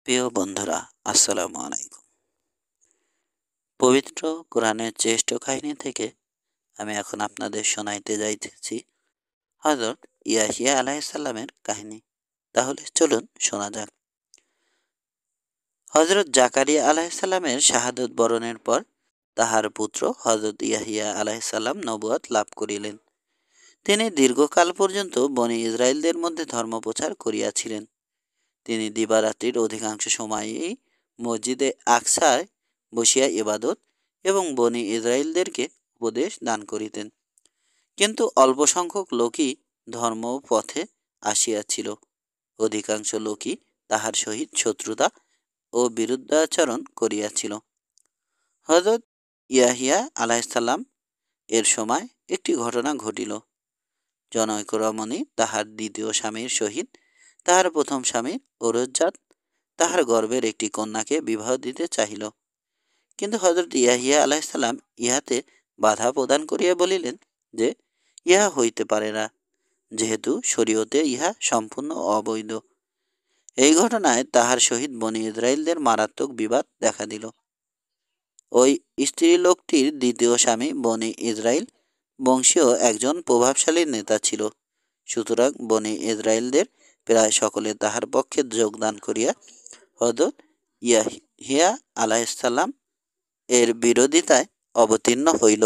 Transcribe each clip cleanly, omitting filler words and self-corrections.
প্রিয় বন্ধুরা, আসসালামু আলাইকুম। পবিত্র কোরআনের শ্রেষ্ঠ কাহিনী থেকে আমি এখন আপনাদের শোনাইতে যাইতেছি হযরত ইয়াহিয়া আলাইহিসসালামের কাহিনী। তাহলে চলুন শোনা যাক। হযরত জাকারিয়া আলাইহিসসালামের শাহাদত বরণের পর তাহার পুত্র হযরত ইয়াহিয়া আলাইহিসসালাম নবুয়ত লাভ করিলেন। তিনি দীর্ঘকাল পর্যন্ত বনী ইসরায়েলদের মধ্যে ধর্মপ্রচার করিয়াছিলেন। তিনি দিবারাত্রির অধিকাংশ সময়েই মসজিদে আকসায় বসিয়া ইবাদত এবং বনী ইসরায়েলদেরকে উপদেশ দান করিতেন। কিন্তু অল্প সংখ্যক লোকই ধর্ম পথে আসিয়াছিল। অধিকাংশ লোকই তাহার সহিত শত্রুতা ও বিরুদ্ধাচরণ করিয়াছিল। হযরত ইয়াহিয়া আলাইহিসসালাম এর সময় একটি ঘটনা ঘটিল। জনৈক রমণী তাহার দ্বিতীয় স্বামীর সহিত তাহার প্রথম স্বামীর ঔরসজাত তাহার গর্ভের একটি কন্যাকে বিবাহ দিতে চাহিল। কিন্তু হযরত ইয়াহিয়া আলাইহিসসালাম ইহাতে বাধা প্রদান করিয়া বলিলেন যে ইহা হইতে পারে না, যেহেতু শরীয়তে ইহা সম্পূর্ণ অবৈধ। এই ঘটনায় তাহার সহিত বনী ইসরায়েলদের মারাত্মক বিবাদ দেখা দিল। ওই স্ত্রীলোকটির দ্বিতীয় স্বামী বনী ইসরায়েল বংশীয় একজন প্রভাবশালী নেতা ছিল। সুতরাং বনী ইসরায়েলদের প্রায় সকলে তাহার পক্ষে যোগদান করিয়া হযরত ইয়াহিয়া আলাইহিসসালাম এর বিরোধিতায় অবতীর্ণ হইল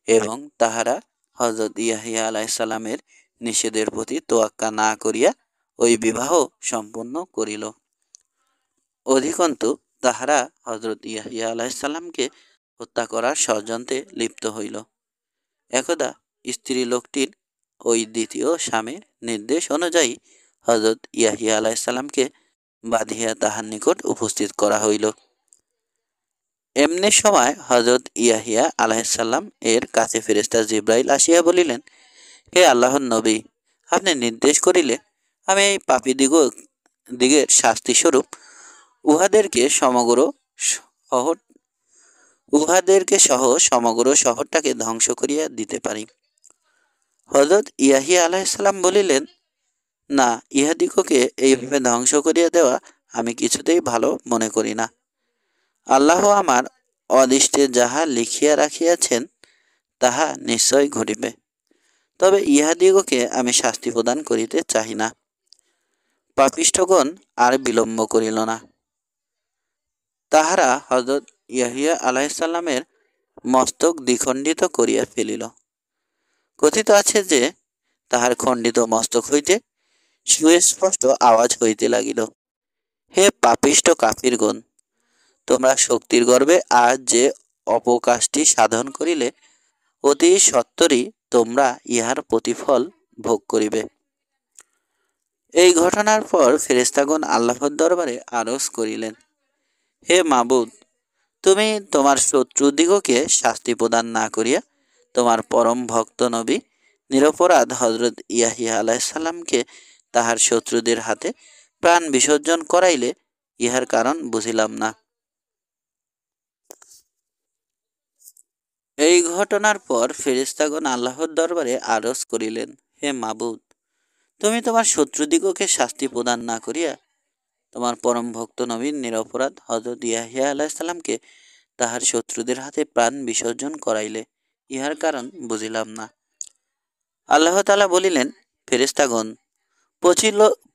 এবং তাহারা হযরত ইয়াহিয়া আলাইহিসসালামের নিষেধের প্রতি তোয়াক্কা না করিয়া ওই বিবাহ সম্পন্ন করিল। অধিকন্তু তাহারা হযরত ইয়াহিয়া আলাইহিসসালামকে হত্যা করার ষড়যন্ত্রে লিপ্ত হইল। একদা স্ত্রীলোকটির ওই দ্বিতীয় স্বামীর নির্দেশ অনুযায়ী হযরত ইয়াহিয়া আলাইহিসসালামকে বাঁধিয়া তাহার নিকট উপস্থিত করা হইল। এমনি সময় হযরত ইয়াহিয়া আলাইহিসসালাম এর কাছে ফেরেশতা জিবরাইল আসিয়া বলিলেন, হে আল্লাহর নবী, আপনি নির্দেশ করিলে আমি এই পাপী দিগের শাস্তিস্বরূপ উহাদেরকে শহর উহাদেরকে সহ সমগ্র শহরটাকে ধ্বংস করিয়া দিতে পারি। হযরত ইয়াহিয়া আলাইহিসসালাম বলিলেন, না, ইহাদিগকে এইভাবে ধ্বংস করিয়া দেওয়া আমি কিছুতেই ভালো মনে করি না। আল্লাহ আমার অদৃষ্টে যাহা লিখিয়া রাখিয়াছেন তাহা নিশ্চয় ঘটিবে। তবে ইহাদিগকে আমি শাস্তি প্রদান করিতে চাহি না। পাপিষ্ঠগণ আর বিলম্ব করিল না। তাহারা হযরত ইয়াহিয়া আলাইহিসসালামের মস্তক দ্বিখণ্ডিত করিয়া ফেলিল। কথিত আছে যে তাহার খণ্ডিত মস্তক হইতে সুস্পষ্ট আওয়াজ হইতে লাগিল, হে পাপিষ্ঠ কাফিরগণ, তোমরা শক্তির গর্বে আজ যে অপকাশটি সাধন করিলে অতি সত্বরই তোমরা ইহার প্রতিফল ভোগ করিবে। এই ঘটনার পর ফেরেশতাগণ আল্লাহর দরবারে আরজ করিলেন, হে মাবুদ, তুমি তোমার শত্রুদিগকে শাস্তি প্রদান না করিয়া তোমার পরম ভক্ত নবী নিরপরাধ হযরত ইয়াহিয়া আলাইহিসসালামকে তাহার শত্রুদের হাতে প্রাণ বিসর্জন করাইলে ইহার কারণ বুঝিলাম না। এই ঘটনার পর ফেরেশতাগণ আল্লাহর দরবারে আরজ করিলেন, হে মাবুদ, তুমি তোমার শত্রুদিগকে শাস্তি প্রদান না করিয়া তোমার পরম ভক্ত নবীন নিরপরাধ হযরত ইয়াহিয়া আলাইহিসসালামকে তাহার শত্রুদের হাতে প্রাণ বিসর্জন করাইলে ইহার কারণ বুঝিলাম না। আল্লাহ তাআলা বলিলেন, ফেরেশতাগণ,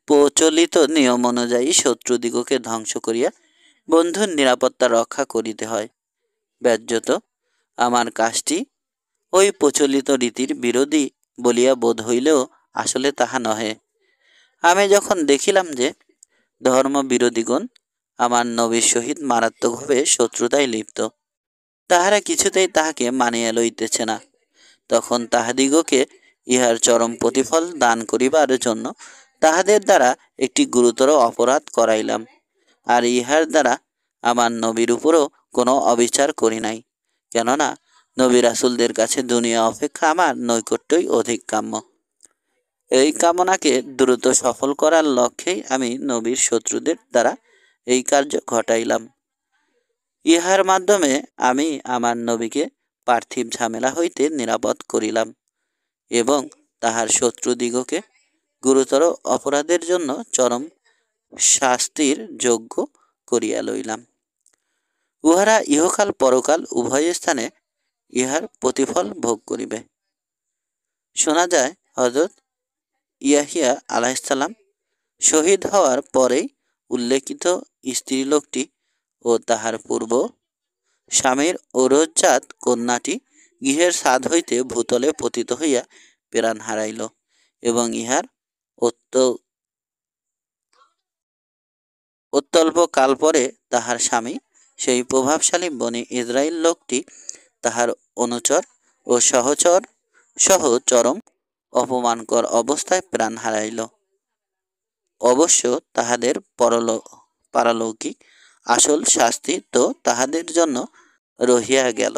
প্রচলিত নিয়ম অনুযায়ী শত্রুদিগকে ধ্বংস করিয়া বন্ধুর নিরাপত্তা রক্ষা করিতে হয়। ব্যাজ্যত আমার কাজটি ওই প্রচলিত রীতির বিরোধী বলিয়া বোধ হইলেও আসলে তাহা নহে। আমি যখন দেখিলাম যে ধর্মবিরোধীগণ আমার নবীর সহিত মারাত্মকভাবে শত্রুতায় লিপ্ত, তাহারা কিছুতেই তাহাকে মানিয়া লইতেছে না, তখন তাহাদিগকে ইহার চরম প্রতিফল দান করিবার জন্য তাহাদের দ্বারা একটি গুরুতর অপরাধ করাইলাম। আর ইহার দ্বারা আমার নবীর উপরও কোনো অবিচার করি নাই, কেননা নবী রাসূলদের কাছে দুনিয়া অপেক্ষা আমার নৈকট্যই অধিক কাম্য। এই কামনাকে দ্রুত সফল করার লক্ষ্যেই আমি নবীর শত্রুদের দ্বারা এই কার্য ঘটাইলাম। ইহার মাধ্যমে আমি আমার নবীকে পার্থিব ঝামেলা হইতে নিরাপদ করিলাম এবং তাহার শত্রুদিগকে গুরুতর অপরাধের জন্য চরম শাস্তির যোগ্য করিয়া লইলাম। উহারা ইহকাল পরকাল উভয় স্থানে ইহার প্রতিফল ভোগ করিবে। শোনা যায় হযরত ইয়াহিয়া আলাইহিসসালাম শহীদ হওয়ার পরেই উল্লেখিত স্ত্রীলোকটি ও তাহার পূর্ব স্বামীর ঔরজাত কন্যাটি গৃহের ছাদ হইতে ভূতলে পতিত হইয়া প্রাণ হারাইল এবং ইহার অত্যল্প কাল পরে তাহার স্বামী সেই প্রভাবশালী বনি ইসরাইল লোকটি তাহার অনুচর ও সহচর সহ চরম অপমানকর অবস্থায় প্রাণ হারাইল। অবশ্য তাহাদের পারলৌকিক আসল শাস্তি তো তাহাদের জন্য রহিয়া গেল।